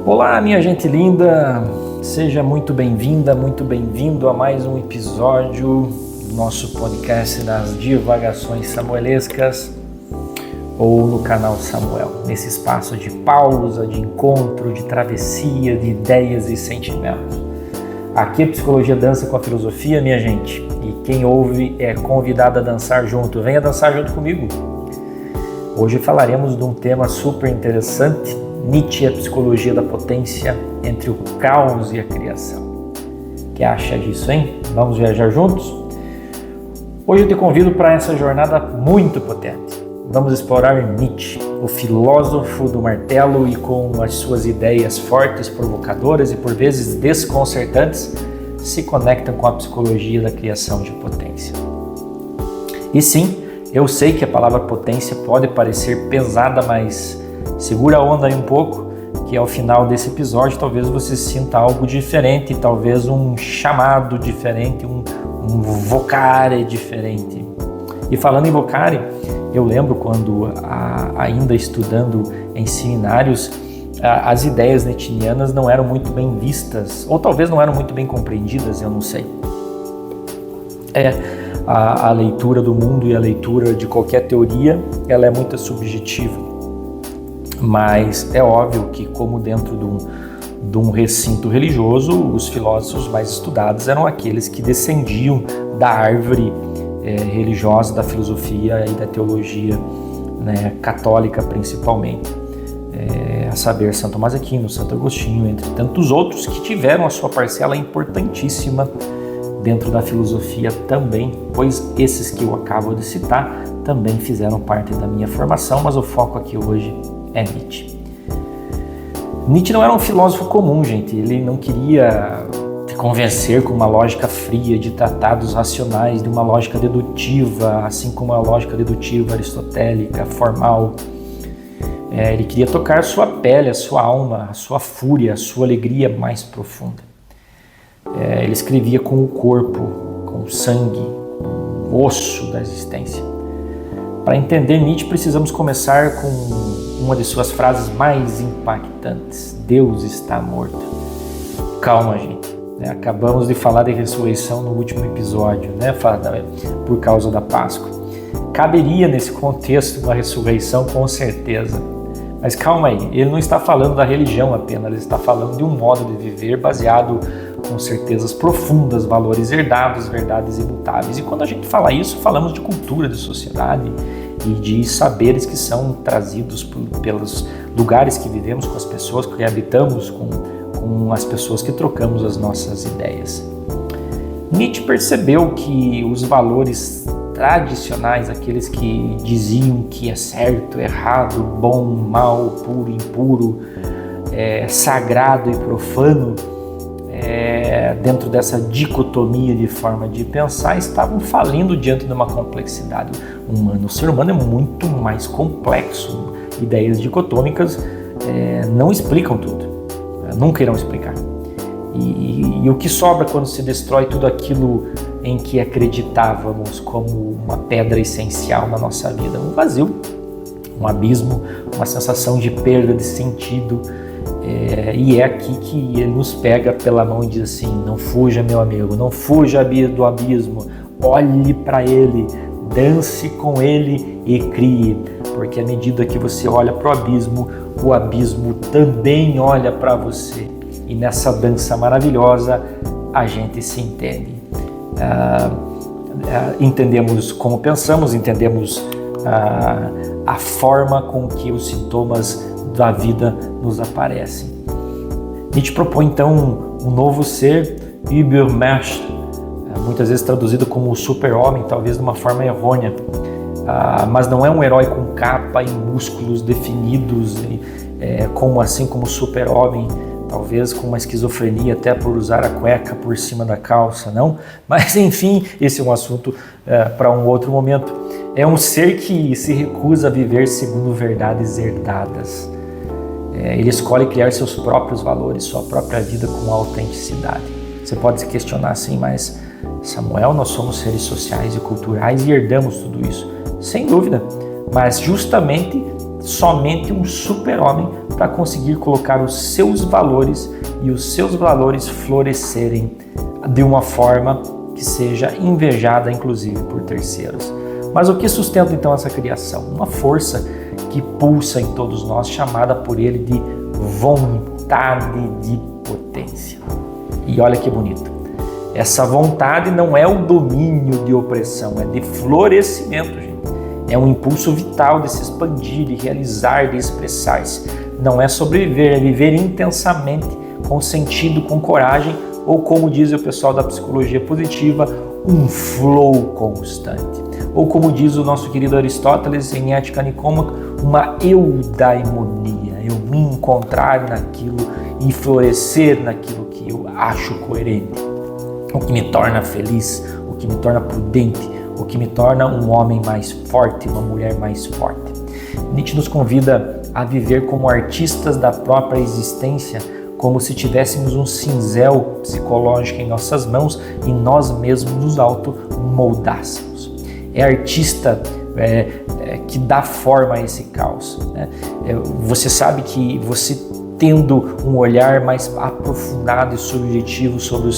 Olá, minha gente linda, seja muito bem-vinda, muito bem-vindo a mais um episódio do nosso podcast das Divagações Samuelescas ou no canal Samuel, nesse espaço de pausa, de encontro, de travessia, de ideias e sentimentos. Aqui a psicologia dança com a filosofia, minha gente, e quem ouve é convidado a dançar junto. Venha dançar junto comigo. Hoje falaremos de um tema super interessante, Nietzsche e a psicologia da potência entre o caos e a criação. O que acha disso, hein? Vamos viajar juntos? Hoje eu te convido para essa jornada muito potente. Vamos explorar Nietzsche, o filósofo do martelo, e com as suas ideias fortes, provocadoras e por vezes desconcertantes, se conectam com a psicologia da criação de potência. E sim, eu sei que a palavra potência pode parecer pesada, mas segura a onda aí um pouco, que ao final desse episódio talvez você sinta algo diferente, talvez um chamado diferente, um vocare diferente. E falando em vocare, eu lembro quando, ainda estudando em seminários, as ideias nietzschianas não eram muito bem vistas, ou talvez não eram muito bem compreendidas, eu não sei. A leitura do mundo e a leitura de qualquer teoria, ela é muito subjetiva. Mas é óbvio que, como dentro de um recinto religioso, os filósofos mais estudados eram aqueles que descendiam da árvore religiosa, da filosofia e da teologia, né, católica principalmente. A saber, Santo Tomás de Aquino, Santo Agostinho, entre tantos outros que tiveram a sua parcela importantíssima dentro da filosofia também, pois esses que eu acabo de citar também fizeram parte da minha formação, mas o foco aqui hoje é Nietzsche. Nietzsche não era um filósofo comum, gente. Ele não queria te convencer com uma lógica fria de tratados racionais, de uma lógica dedutiva, assim como a lógica dedutiva aristotélica, formal. Ele queria tocar a sua pele, a sua alma, a sua fúria, a sua alegria mais profunda. Ele escrevia com o corpo, com o sangue, com o osso da existência. Para entender Nietzsche, precisamos começar com uma de suas frases mais impactantes: Deus está morto. Calma, gente. Acabamos de falar de ressurreição no último episódio, por causa da Páscoa. Caberia nesse contexto uma ressurreição, com certeza. Mas calma aí, ele não está falando da religião apenas, ele está falando de um modo de viver baseado com certezas profundas, valores herdados, verdades imutáveis. E quando a gente fala isso, falamos de cultura, de sociedade e de saberes que são trazidos pelos lugares que vivemos, com as pessoas que habitamos, com as pessoas que trocamos as nossas ideias. Nietzsche percebeu que os valores tradicionais, aqueles que diziam que é certo, errado, bom, mal, puro, impuro, sagrado e profano, dentro dessa dicotomia de forma de pensar, estavam falindo diante de uma complexidade humana. O ser humano é muito mais complexo. Ideias dicotômicas não explicam tudo, nunca irão explicar. E o que sobra quando se destrói tudo aquilo em que acreditávamos como uma pedra essencial na nossa vida? Um vazio, um abismo, uma sensação de perda de sentido. E é aqui que ele nos pega pela mão e diz assim: não fuja, meu amigo, não fuja do abismo, olhe para ele, dance com ele e crie, porque à medida que você olha para o abismo também olha para você. E nessa dança maravilhosa a gente se entende. Entendemos como pensamos, entendemos a forma com que os sintomas da vida nos aparecem. Nietzsche propõe então um novo ser, Übermensch, muitas vezes traduzido como o super-homem, talvez de uma forma errônea, mas não é um herói com capa e músculos definidos, assim como o super-homem, talvez com uma esquizofrenia até por usar a cueca por cima da calça, não? Mas enfim, esse é um assunto para um outro momento. É um ser que se recusa a viver segundo verdades herdadas. Ele escolhe criar seus próprios valores, sua própria vida com autenticidade. Você pode se questionar assim, mas Samuel, nós somos seres sociais e culturais e herdamos tudo isso. Sem dúvida, mas justamente somente um super-homem para conseguir colocar os seus valores e os seus valores florescerem de uma forma que seja invejada, inclusive, por terceiros. Mas o que sustenta então essa criação? Uma força que pulsa em todos nós, chamada por ele de vontade de potência. E olha que bonito. Essa vontade não é o domínio de opressão, é de florescimento, gente. É um impulso vital de se expandir, de realizar, de expressar-se. Não é sobreviver, é viver intensamente, com sentido, com coragem, ou como diz o pessoal da psicologia positiva, um flow constante. Ou como diz o nosso querido Aristóteles em Ética Nicômaca, uma eudaimonia, eu me encontrar naquilo e florescer naquilo que eu acho coerente, o que me torna feliz, o que me torna prudente, o que me torna um homem mais forte, uma mulher mais forte. Nietzsche nos convida a viver como artistas da própria existência, como se tivéssemos um cinzel psicológico em nossas mãos e nós mesmos nos auto-moldássemos. É artista que dá forma a esse caos. Né? Você sabe que você tendo um olhar mais aprofundado e subjetivo sobre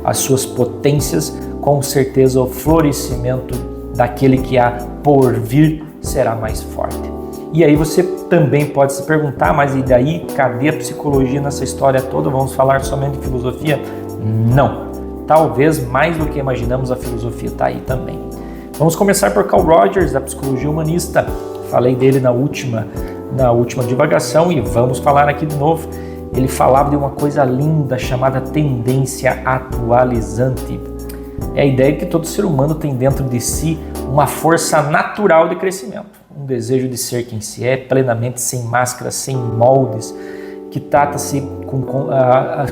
as suas potências, com certeza o florescimento daquele que há por vir será mais forte. E aí você também pode se perguntar, mas e daí, cadê a psicologia nessa história toda? Vamos falar somente de filosofia? Não. Talvez mais do que imaginamos, a filosofia está aí também. Vamos começar por Carl Rogers, da psicologia humanista. Falei dele na última divagação e vamos falar aqui de novo. Ele falava de uma coisa linda chamada tendência atualizante. É a ideia que todo ser humano tem dentro de si uma força natural de crescimento, um desejo de ser quem se é, plenamente sem máscaras, sem moldes, que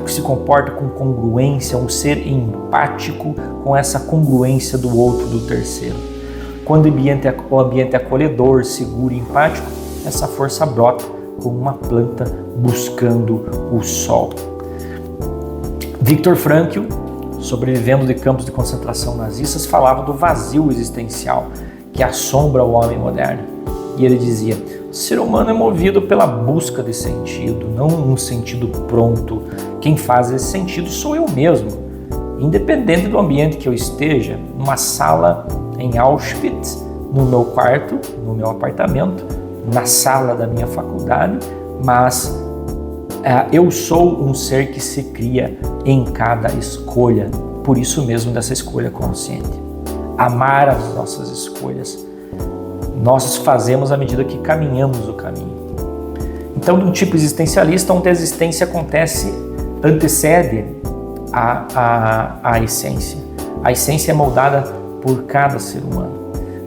se comporta com congruência, um ser empático com essa congruência do outro, do terceiro. Quando o ambiente é acolhedor, seguro e empático, essa força brota como uma planta buscando o sol. Viktor Frankl, sobrevivendo de campos de concentração nazistas, falava do vazio existencial que assombra o homem moderno. E ele dizia: o ser humano é movido pela busca de sentido, não um sentido pronto. Quem faz esse sentido sou eu mesmo. Independente do ambiente que eu esteja, numa sala em Auschwitz, no meu quarto, no meu apartamento, na sala da minha faculdade, mas eu sou um ser que se cria em cada escolha, por isso mesmo dessa escolha consciente. Amar as nossas escolhas, nós fazemos à medida que caminhamos o caminho. Então, de um tipo existencialista, onde a existência antecede a essência. A essência é moldada por cada ser humano.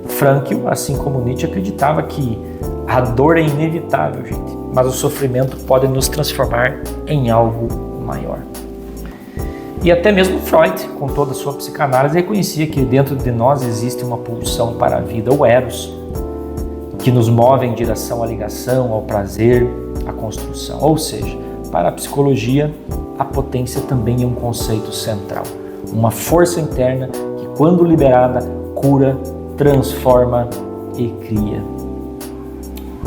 Frankl, assim como Nietzsche, acreditava que a dor é inevitável, gente, mas o sofrimento pode nos transformar em algo maior. E até mesmo Freud, com toda a sua psicanálise, reconhecia que dentro de nós existe uma pulsão para a vida, o eros, que nos move em direção à ligação, ao prazer, à construção. Ou seja, para a psicologia, a potência também é um conceito central. Uma força interna que, quando liberada, cura, transforma e cria.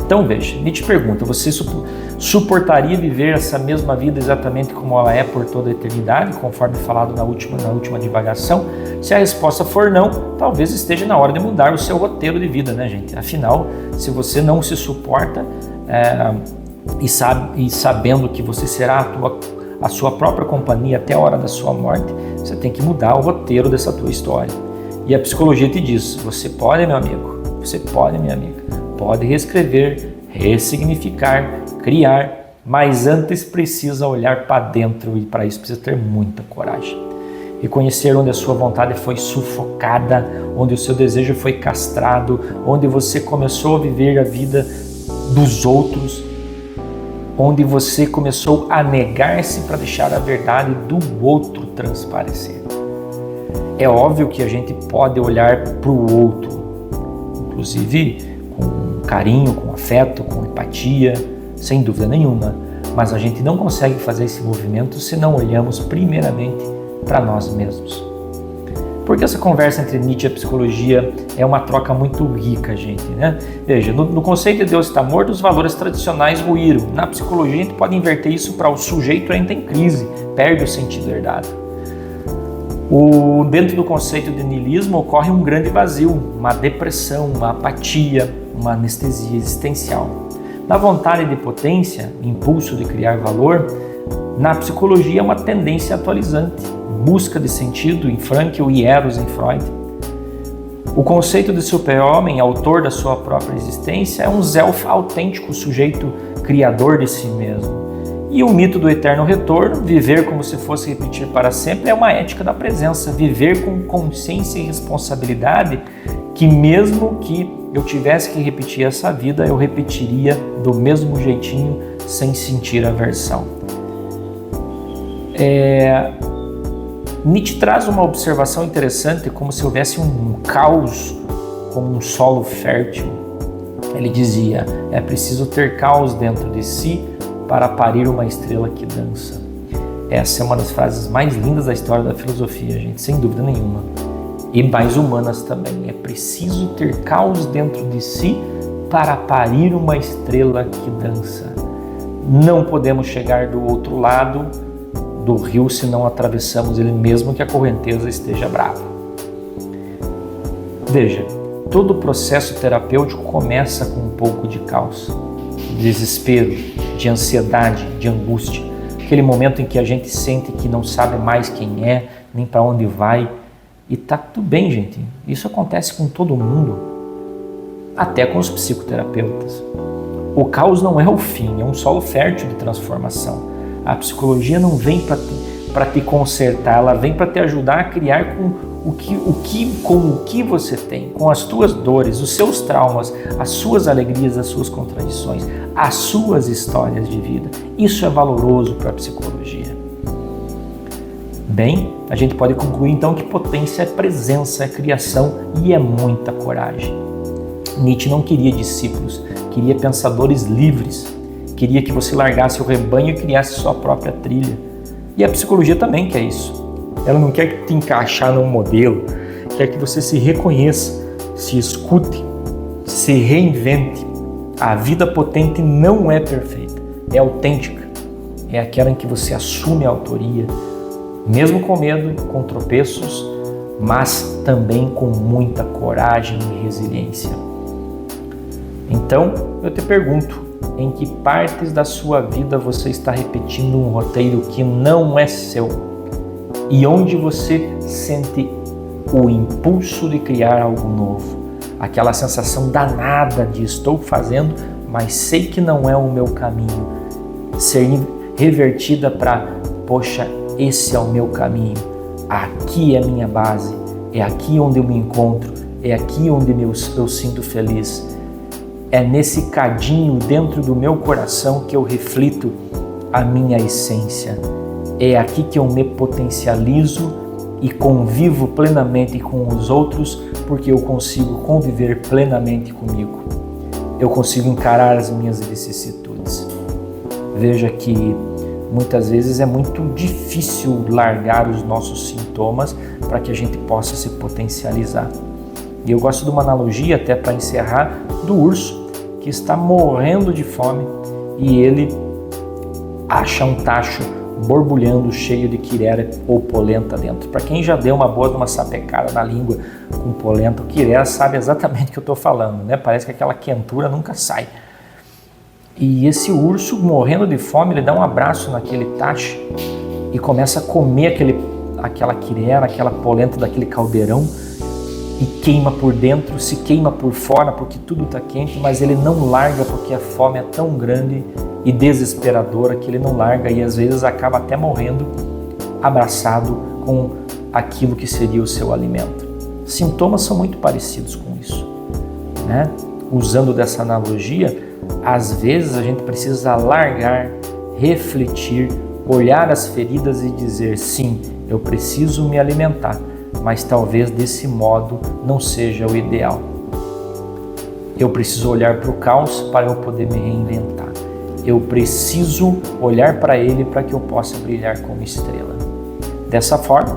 Então veja, Nietzsche pergunta: você suportaria viver essa mesma vida exatamente como ela é por toda a eternidade, conforme falado na última divagação? Se a resposta for não, talvez esteja na hora de mudar o seu roteiro de vida, né, gente? Afinal, se você não se suporta e sabendo que você será a sua própria companhia até a hora da sua morte, você tem que mudar o roteiro dessa tua história. E a psicologia te diz: você pode, meu amigo, você pode, minha amiga, pode reescrever, ressignificar, criar, mas antes precisa olhar para dentro e para isso precisa ter muita coragem. Reconhecer onde a sua vontade foi sufocada, onde o seu desejo foi castrado, onde você começou a viver a vida dos outros, onde você começou a negar-se para deixar a verdade do outro transparecer. É óbvio que a gente pode olhar para o outro, inclusive com carinho, com afeto, com empatia, sem dúvida nenhuma, mas a gente não consegue fazer esse movimento se não olhamos primeiramente para nós mesmos. Porque essa conversa entre Nietzsche e a psicologia é uma troca muito rica, gente, né? Veja, no conceito de Deus está morto, os valores tradicionais ruíram. Na psicologia, a gente pode inverter isso para o sujeito entra em crise, perde o sentido herdado. Dentro do conceito de niilismo ocorre um grande vazio, uma depressão, uma apatia, uma anestesia existencial. Na vontade de potência, impulso de criar valor, na psicologia é uma tendência atualizante, busca de sentido em Frankl e Eros em Freud. O conceito de super-homem, autor da sua própria existência, é um Zelf autêntico, sujeito criador de si mesmo. E o mito do eterno retorno, viver como se fosse repetir para sempre, é uma ética da presença, viver com consciência e responsabilidade, que mesmo que eu tivesse que repetir essa vida, eu repetiria do mesmo jeitinho, sem sentir aversão. Nietzsche traz uma observação interessante, como se houvesse um caos com um solo fértil. Ele dizia, é preciso ter caos dentro de si para parir uma estrela que dança. Essa é uma das frases mais lindas da história da filosofia, gente, sem dúvida nenhuma. E mais humanas também. É preciso ter caos dentro de si para parir uma estrela que dança. Não podemos chegar do outro lado do rio se não atravessamos ele, mesmo que a correnteza esteja brava. Veja, todo o processo terapêutico começa com um pouco de caos, de desespero, de ansiedade, de angústia. Aquele momento em que a gente sente que não sabe mais quem é, nem para onde vai. E tá tudo bem, gente. Isso acontece com todo mundo, até com os psicoterapeutas. O caos não é o fim, é um solo fértil de transformação. A psicologia não vem para te consertar, ela vem para te ajudar a criar com o que você tem, com as tuas dores, os seus traumas, as suas alegrias, as suas contradições, as suas histórias de vida. Isso é valoroso para a psicologia. Bem, a gente pode concluir então que potência é presença, é criação e é muita coragem. Nietzsche não queria discípulos, queria pensadores livres. Queria que você largasse o rebanho e criasse sua própria trilha. E a psicologia também quer isso. Ela não quer te encaixar num modelo, quer que você se reconheça, se escute, se reinvente. A vida potente não é perfeita, é autêntica. É aquela em que você assume a autoria, mesmo com medo, com tropeços, mas também com muita coragem e resiliência. Então, eu te pergunto, em que partes da sua vida você está repetindo um roteiro que não é seu? E onde você sente o impulso de criar algo novo? Aquela sensação danada de estou fazendo, mas sei que não é o meu caminho. Ser revertida para, poxa, esse é o meu caminho. Aqui é a minha base. É aqui onde eu me encontro. É aqui onde eu sinto feliz. É nesse cadinho dentro do meu coração que eu reflito a minha essência. É aqui que eu me potencializo e convivo plenamente com os outros, porque eu consigo conviver plenamente comigo. Eu consigo encarar as minhas vicissitudes. Veja que muitas vezes é muito difícil largar os nossos sintomas para que a gente possa se potencializar. E eu gosto de uma analogia, até para encerrar, do urso, que está morrendo de fome e ele acha um tacho borbulhando cheio de quirera ou polenta dentro. Para quem já deu uma sapecada na língua com polenta ou quirera sabe exatamente o que eu estou falando, né? Parece que aquela quentura nunca sai. E esse urso, morrendo de fome, ele dá um abraço naquele tacho e começa a comer aquela quirera, aquela polenta daquele caldeirão, e queima por dentro, se queima por fora porque tudo está quente, mas ele não larga porque a fome é tão grande e desesperadora que ele não larga e às vezes acaba até morrendo abraçado com aquilo que seria o seu alimento. Sintomas são muito parecidos com isso, né? Usando dessa analogia, às vezes a gente precisa largar, refletir, olhar as feridas e dizer, sim, eu preciso me alimentar, mas talvez desse modo não seja o ideal. Eu preciso olhar para o caos para eu poder me reinventar. Eu preciso olhar para ele para que eu possa brilhar como estrela. Dessa forma,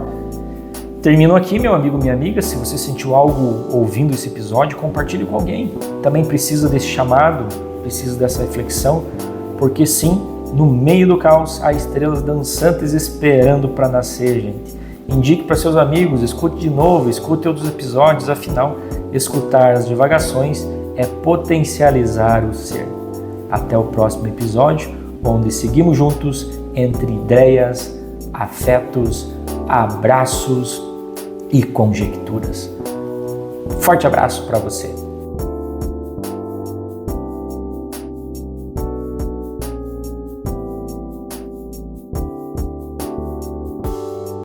termino aqui, meu amigo, minha amiga. Se você sentiu algo ouvindo esse episódio, compartilhe com alguém. Também precisa desse chamado, precisa dessa reflexão, porque sim, no meio do caos há estrelas dançantes esperando para nascer, gente. Indique para seus amigos, escute de novo, escute outros episódios, afinal, escutar as divagações é potencializar o ser. Até o próximo episódio, onde seguimos juntos entre ideias, afetos, abraços e conjecturas. Forte abraço para você.